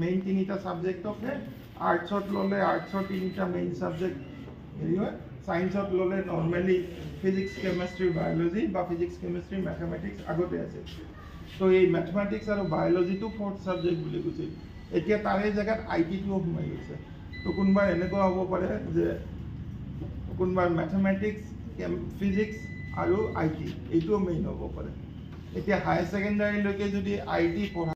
main তিনিটা subject আছে আৰ্টসত ললে আৰ্টসৰ তিনিটা মেইন সাবজেক্ট হেৰি হয় সায়েন্সত ললে নৰমালি ফিজিক্স কেমিস্ট্ৰি বায়োলজি বা ফিজিক্স কেমিস্ট্ৰি ম্যাথমেটিক্স আগতে আছে তো এই ম্যাথমেটিক্স আৰু বায়োলজিটো ফোৰ্থ সাবজেক্ট বুলি কৈছে এতিয়া তাৰে জায়গাত আইটিটো সোমাই গৈছে তো কোনবাৰ এনেকুৱা হ'ব পাৰে যে কোনবাৰ ম্যাথমেটিক্স ফিজিক্স আৰু আইটি এইটো মেইন হ'ব পাৰে এতিয়া হায়াৰ সেকেন্ডাৰী লৈকে যদি আইটি পঢ়া